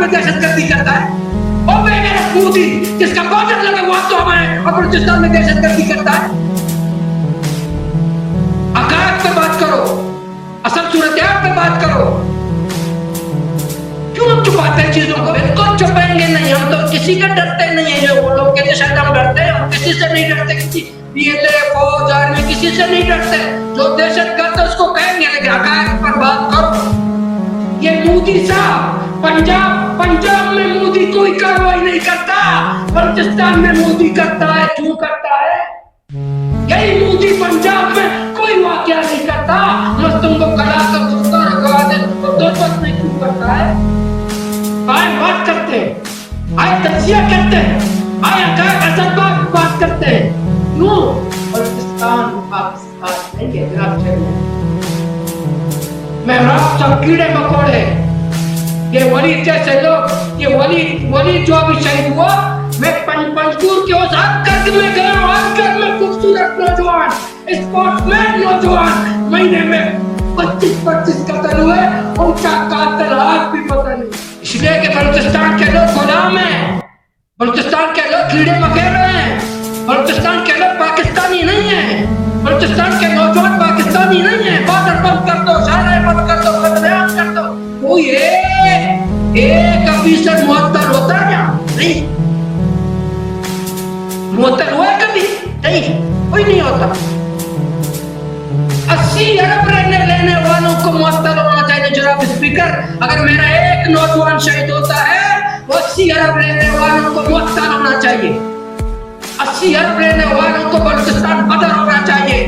में दहशतगर्दी करता है? और बेगैरत मोदी जिसका बॉर्डर लगा हुआ तो हमें और बलूचिस्तान में दहशतगर्दी करता है। हक़ाइक़ पे बात करो, असल सूरत-ए-हाल पे बात करो। क्यों छुपाते हैं चीजों को? बिल्कुल छुपाएंगे नहीं, हम तो किसी का डरते नहीं है। जो वो लोग कहते शायद हम डरते हैं, हम किसी से नहीं डरते, किसी पीएलए, फौज, आर्मी किसी से नहीं डरते। जो दहशतगर्द है उसको कहेंगे, लेकिन हक़ाइक़ पर बात करो। ये मोदी साहब पंजाब में मोदी कोई कार्रवाई नहीं करता, बलूचिस्तान में मोदी करता है। क्यों करता है? यही मोदी पंजाब में कोई वाकया नहीं करता, मस्तों को कला कर सुनता रखवा दे तो दोस्त नहीं क्यों करता है? आए बात करते हैं, आए तजिया करते हैं, आए असद बात करते हैं। क्यों? बलूचिस्तान पाकिस्तान नहीं है जनाब। मैं सब कीड़े मकोड़े, ये वलीद जैसे लोग, ये वलीद जो अभी शहीद हुआ, मैं पंजगुर के उस हद में गया हूँ, हद में खूबसूरत नौजवान, स्पोर्ट्समैन नौजवान, महीने में 25-25 कत्ल हुए, उनका कातिल आज भी पता नहीं। इसलिए कि बलूचिस्तान के लोग गुलाम हैं, बलूचिस्तान के लोग कीड़े मकोड़े हैं, बलूचिस्तान के लोग पाकिस्तानी नहीं है, बलूचिस्तान के नौजवान पाकिस्तानी नहीं है। बॉर्डर बंद कर दो, सारे बंद कर दो, कत्लेआम कर दो। कोई एक ऑफिसर मुअत्तल होता है क्या? नहीं। मुअत्तल हुआ कभी? नहीं, कोई नहीं होता। 80 अरब लेने वालों को मुअत्तल होना चाहिए जनाब स्पीकर। अगर मेरा एक नौजवान शहीद होता है, 80 अरब लेने वालों को मुअत्तल होना चाहिए। 80 अरब लेने वालों को बलूचिस्तान बदर होना चाहिए।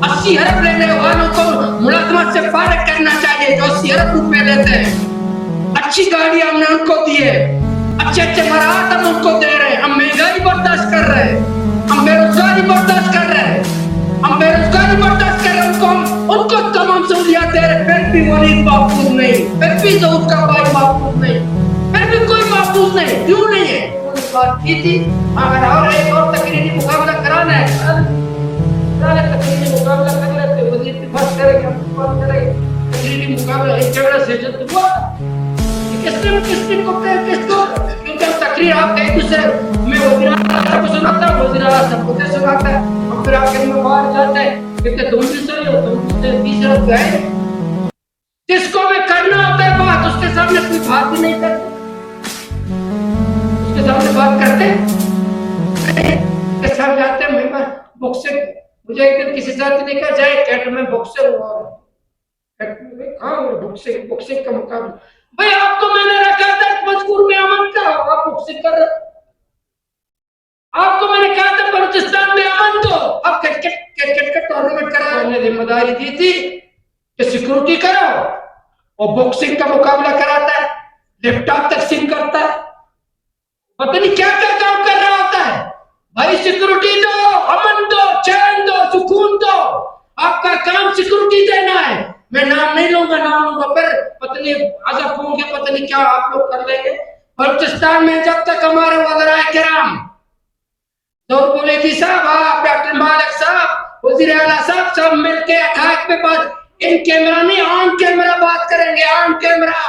80 अरब लेने वालों को मुलाजमत से फारिग करना चाहिए, जो 80 अरब रुपए लेते हैं। अच्छी गाड़ी हमने उनको दी है, अच्छे मराहत हम उनको दे रहे हैं। हम महंगाई बर्दाश्त कर रहे हैं, हम बेरोजगारी बर्दाश्त कर रहे हैं, हम बेरोजगारी बर्दाश्त कर रहे हैं। उनको तमाम सहूलियात दे रहे हैं, फिर भी वलीद महफूज नहीं, फिर भी ज़ऊद का भाई महफूज नहीं, फिर भी कोई महफूज नहीं। क्यों नहीं है? बात की थी, अगर और एक और तकरीरी मुकाबला कराना है, तकरीरी मुकाबला कर लेते, वजीर की बात करेंगे, हम बात करेंगे। तकरीरी मुकाबला एक जगह से जब हुआ, किसको क्योंकि हम तकरीर आप एक दूसरे में वज़ीर आज़म को सुनाता है, वज़ीर आज़म मुझे सुनाता है, हम फिर आके में बाहर जाते हैं, कितने तुम भी सही हो, तुम मुझसे तीसरा गए। जिसको में करना होता है बात, उसके सामने कोई बात ही नहीं करते, उसके सामने बात करते के साथ जाते हैं। मैं बॉक्सिंग, मुझे एक दिन किसी साथी ने कहा जाए कैट में बॉक्सर हुआ, हाँ बॉक्सिंग का मुकाबला। भाई आपको मैंने रखा था मजकूर में अमन का, आप बॉक्सिंग कर रहे। आपको मैंने कहा था बलूचिस्तान में अमन दो, आप क्रिकेट का टूर्नामेंट करा। मैंने जिम्मेदारी दी थी कि सिक्योरिटी करो, और बॉक्सिंग का मुकाबला कराता है, लैपटॉप तकसीम करता है, पता नहीं क्या क्या काम कर रहा होता है। भाई सिक्योरिटी दो, अमन दो, चैन दो, सुकून दो। आपका काम सिक्योरिटी देना है। मैं नाम नहीं लूंगा, नाम लूंगा फिर पता नहीं अजब होंगे, पता नहीं क्या आप लोग कर लेंगे। बलूचिस्तान में जब तक हमारे वज़ीर किराम दौर बुलैदी साहब, आप डॉक्टर मालिक साहब, वज़ीर आला साहब, सब मिलके हक़ाइक़ पे बात, इन कैमरा नहीं ऑन कैमरा बात करेंगे, ऑन कैमरा।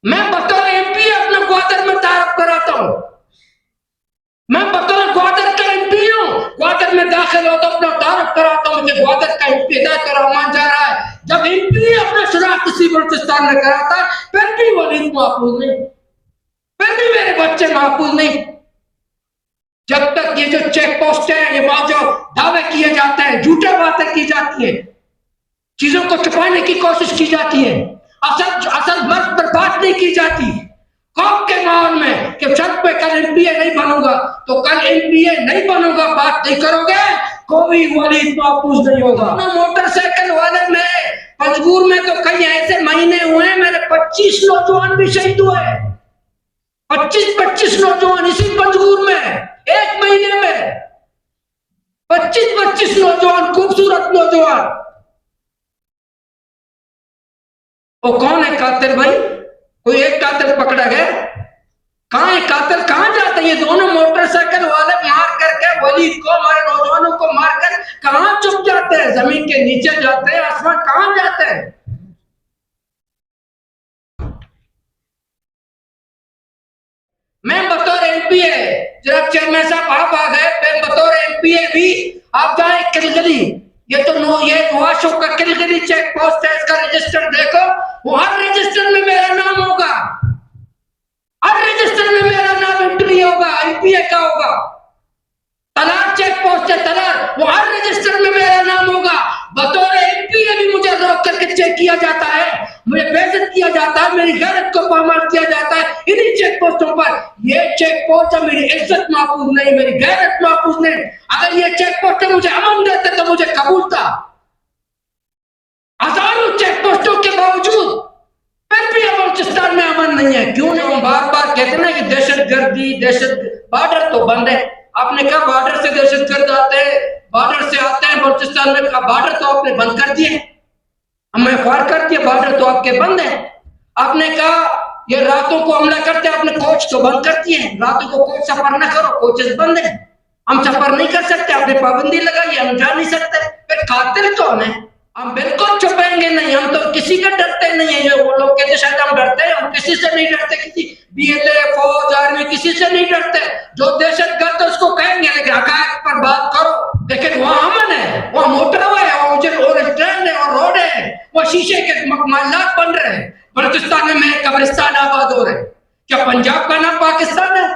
मैं बतौर एमपी अपने ग्वादर में तारफ कराता हूँ, मैं बतौर ग्वादर का एमपी हूँ, ग्वादर में दाखिल हो तो अपना तारफ कराता हूँ। मुझे ग्वादर का एमपी का रहमान जा रहा है। जब एमपी अपना शराब किसी बलूचिस्तान में कराता, फिर भी वलीद महफूज नहीं, फिर भी मेरे बच्चे महफूज नहीं। जब तक ये जो चेक पोस्ट है, ये वहां जो दावे किए जाते हैं, झूठे बातें की जाती है, चीजों को छुपाने की कोशिश की जाती है, असल मर्द पर बात नहीं की जाती। खौफ के माहौल में कि सच पे कल एमपीए नहीं बनूंगा, तो कल एमपीए नहीं बनूंगा, बात नहीं करोगे, कोई वलीद महफूज नहीं होगा। मोटरसाइकिल वाले में पंजगुर में तो कई ऐसे महीने हुए, मेरे 25 नौजवान भी शहीद हुए, 25-25 नौजवान इसी पंजगुर में एक महीने में, 25-25 नौजवान, खूबसूरत नौजवान। वो कौन है कातिल भाई? कोई एक कातिल पकड़ा गया? कहां है कातिल? कहां जाते हैं ये दोनों मोटरसाइकिल वाले? मार करके वलीद को, हमारे नौजवानों को मारकर कहां छुप जाते हैं? जमीन के नीचे जाते हैं, आसमान कहां जाते हैं? मैं बतौर एमपीए, जनाब चेयरमैन साहब आप आ गए, मैं बतौर एमपीए भी आप जाए किलगली, ये तो ये नुआशो का किलगली चेक पोस्ट है, इसका रजिस्टर देखो, वो हर रजिस्टर में मेरा नाम होगा, हर रजिस्टर में मेरा नाम एंट्री होगा, एमपीए का होगा। तलाक चेक पोस्ट है तलाक, वो हर रजिस्टर में मेरा नाम होगा। बतौर एमपीए भी मुझे रोक करके चेक किया जाता है, मुझे बेइज्जत किया जाता है, मेरी गैरत को पामाल किया जाता है इन्हीं चेक पोस्टों पर। ये चेक पोस्ट है, मेरी इज्जत महफूज नहीं, मेरी गैरत महफूज नहीं। अगर ये चेक पोस्ट मुझे अमन देते तो मुझे कबूल था। हजारों चेक पोस्टों के बावजूद फिर भी बलूचिस्तान में अमन नहीं है। क्यों नहीं? हम बार बार कहते ना कि दहशतगर्दी, बॉर्डर तो बंद है। आपने कहा बॉर्डर से दहशतगर्द आते हैं, बॉर्डर से आते हैं बलूचिस्तान में, कहा बॉर्डर तो आपने बंद कर दिए, हमने अखबार कर दिया, बॉर्डर तो आपके बंद है। आपने कहा ये रातों को हमला करते हैं, आपने कोच तो बंद कर दिए, रातों को कोच सफर ना करो, कोचेस बंद है, हम सफर नहीं कर सकते, आपने पाबंदी लगाई, हम जा नहीं सकते। फिर कातिल कौन है? हम बिल्कुल छुपेंगे नहीं, हम तो किसी का डरते नहीं है। जो वो लोग कहते शायद हम डरते हैं, हम किसी से नहीं डरते, किसी बीएलए, फौज, आर्मी किसी से नहीं डरते। जो दहशतगर्द उसको कहेंगे, लेकिन हकायत पर बात करो। लेकिन वहां अमन है, वहां मोटरवे है, वहां ट्रेन है और रोड है, वहां शीशे के मकानात बन रहे हैं। बलूचिस्तान में मेरे कब्रिस्तान आबाद हो रहे हैं। क्या पंजाब का नाम पाकिस्तान है?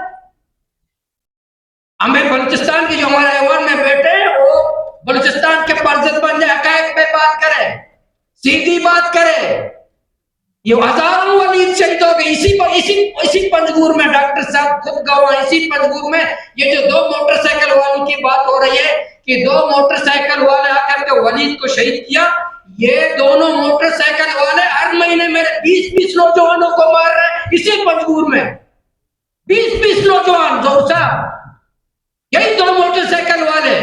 हमें बलूचिस्तान की जो हमारे ऐवान में बैठे हैं वो बलूचिस्तान के परजत बन जाए, हकायत पे बात करे, सीधी बात करे। ये हजारों वलीद शहीद हो गए इसी पंजगुर में। डॉक्टर साहब खुद गवाह, इसी पंजगुर में ये जो 2 मोटरसाइकिल वालों की बात हो रही है कि 2 मोटरसाइकिल वाले आकर के वलीद को शहीद किया। ये दोनों मोटरसाइकिल वाले हर महीने मेरे 20-20 नौजवानों को मार रहे हैं इसी पंजगुर में। 20-20 नौजवान जोर साहब, यही 2 मोटरसाइकिल वाले।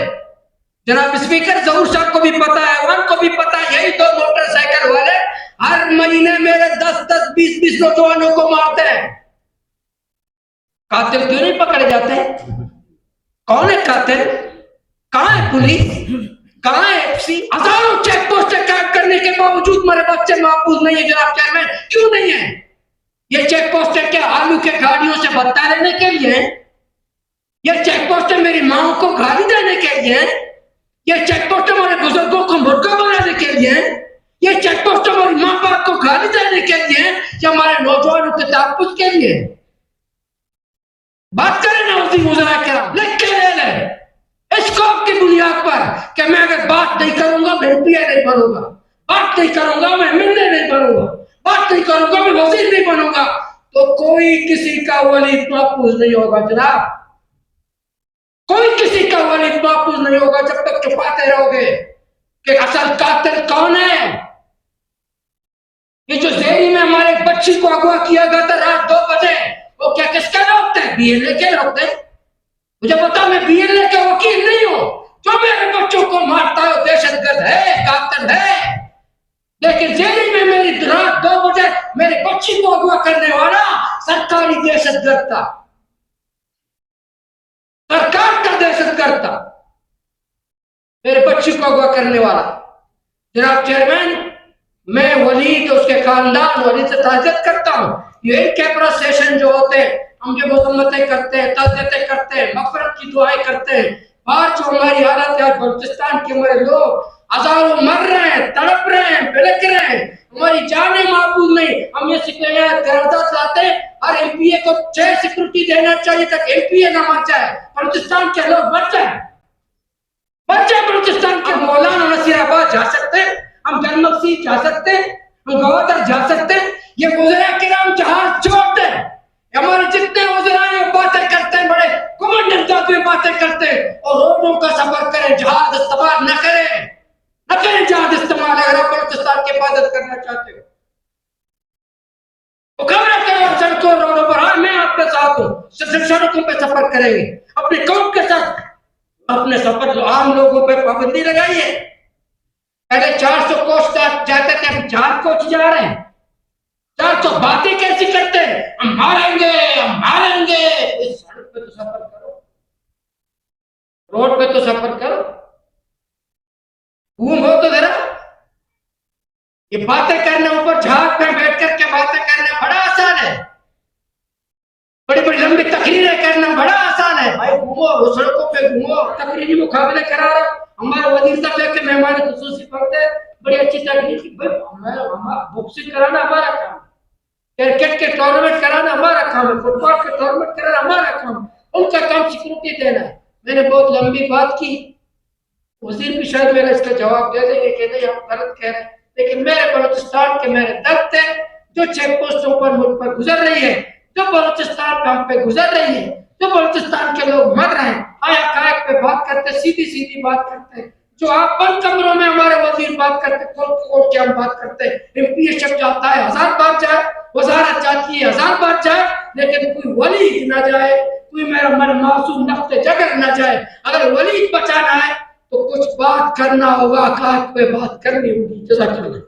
जनाब स्पीकर जहूर साहब को भी पता है, वन को भी पता है, यही 2 मोटरसाइकिल वाले हर महीने मेरे 10-10, 20-20 नौजवानों को मारते हैं। कातिल क्यों नहीं पकड़े जाते? कौन है कातिल? कहां है पुलिस? कहां है एफसी? हजारों चेक पोस्ट कैद करने के बावजूद मेरे बच्चे महफूज नहीं है। जनाब चेयरमैन, क्यों नहीं है? ये चेक पोस्ट क्या आलू के गाड़ियों से भत्ता लेने के लिए? ये चेक पोस्ट मेरी माओ को गाली देने के लिए? ये चेक पोस्ट हमारे बुजुर्गों को मुर्गा बनाने के लिए? ये चेक पोस्ट हमारी माँ बाप को गाली देने के लिए या हमारे नौजवानों के तहफ़्फ़ुज़ के लिए? बात करें ना उसी मुजरा के लिख के ले ले इस कौम की बुनियाद पर कि मैं अगर बात नहीं करूंगा मैं एमपीए नहीं बनूंगा, बात नहीं करूंगा मैं एमएलए नहीं बनूंगा, बात नहीं करूंगा मैं वजीर नहीं बनूंगा, तो कोई किसी का वली महफूज नहीं होगा। जनाब कोई किसी का वली महफूज नहीं होगा जब तक छुपाते रहोगे कि असल कातिल कौन है। ये जो जेरी में हमारे बच्ची को अगवा किया गया था रात 2 बजे, वो क्या किसका रोकते हैं? बीएलए के रोकते हैं? मुझे पता, मैं बीएलए का वकील नहीं हूं। जो मेरे बच्चों को मारता है दहशतगर्द है, कातिल है। लेकिन जेरी में मेरी रात 2 बजे मेरी बच्ची को अगवा करने वाला सरकारी दहशतगर्द था, सरकार का दहशतगर्द था, मेरे बच्ची को अगवा करने वाला। जनाब चेयरमैन, मैं वलीद उसके खानदान वलीद से ताज़ियत करता हूँ। ये कैमरा सेशन जो होते हैं, हम जो मजम्मतें करते हैं, ताज़ियतें करते हैं, मग़फ़िरत की दुआएं करते हैं, आज जो हमारी हालत है, बलूचिस्तान के हमारे लोग हजारों मर रहे हैं, तड़प रहे हैं, बिलख रहे हैं, हमारी जाने महफूज नहीं। हम ये करारदाद लाते हैं और एमपीए को 6 सिक्योरिटी देना चाहिए तक एमपीए ना मर जाए, बलूचिस्तान के लोग बच जाए। बलूचिस्तान के मौलाना नसीराबाद जा सकते हैं, हम जनमसी जा सकते हैं, हम गवादर जा सकते हैं। ये वज़ीर किराम जहाज छोड़ते हैं, हमारे जितने वज़ीर बातें करते हैं, बड़े कमांडर में बातें करते हैं और रोडों का सफर करें, जहाज इस्तेमाल न करें जहाज इस्तेमाल। अगर आप बलूचिस्तान की हिफाजत करना चाहते हो तो खबरें करो सड़कों रोडों पर। हाँ, मैं आपके साथ हूँ, सड़कों पे सफर करेंगे अपने कौम के साथ। अपने सफर जो आम लोगों पे पाबंदी लगाई है। पहले 400 कोच जाते थे, अब 4 कोच जा रहे हैं। 400 बातें कैसी करते हैं? हम मारेंगे, हम मारेंगे। इस सड़क पे तो सफर करो, रोड पे तो सफर करो, घूम हो तो जरा। ये बातें करने ऊपर जहाज पे बैठ करके बातें करना बड़ा आसान है। बड़ी बड़ी लंबी तकरीरें करना बड़ा आसान है भाई, घूमो सड़कों पे घूमो, तकरीरी मुकाबले करा रहा। हमारे वजीर साहब के मेहमान खुसूसी पढ़ते बड़ी अच्छी तकरीर की, भाई हमारा बॉक्सिंग कराना हमारा काम, क्रिकेट के टूर्नामेंट कराना हमारा काम है, फुटबॉल के टूर्नामेंट कराना हमारा काम, उनका काम सिक्योरिटी देना है। मैंने बहुत लंबी बात की, वजीर भी शायद मेरा इसका जवाब दे देंगे कि नहीं हम गलत कह रहे हैं, लेकिन मेरे बलूचिस्तान के मेरे दर्द है जो चेक पोस्टों पर मुझ पर गुजर रही है, जो बलूचिस्तान पे हम पे गुजर रही है, जो बलूचिस्तान के लोग मर रहे हैं, आया पे बात करते, सीधी सीधी बात करते, जो आप बंद कमरों में हमारे वजीर बात करते, खोल के हम बात करते, एमपीएसएफ चाहता है 1000 बार जाए, वजारत चाहती है 1000 बार जाए, लेकिन कोई वली ना जाए, कोई मेरा मन मासूम नफ्ते जगर ना जाए। अगर वली बचाना है तो कुछ बात करना होगा, काट पे बात करनी होगी। जज़ाकल्लाह।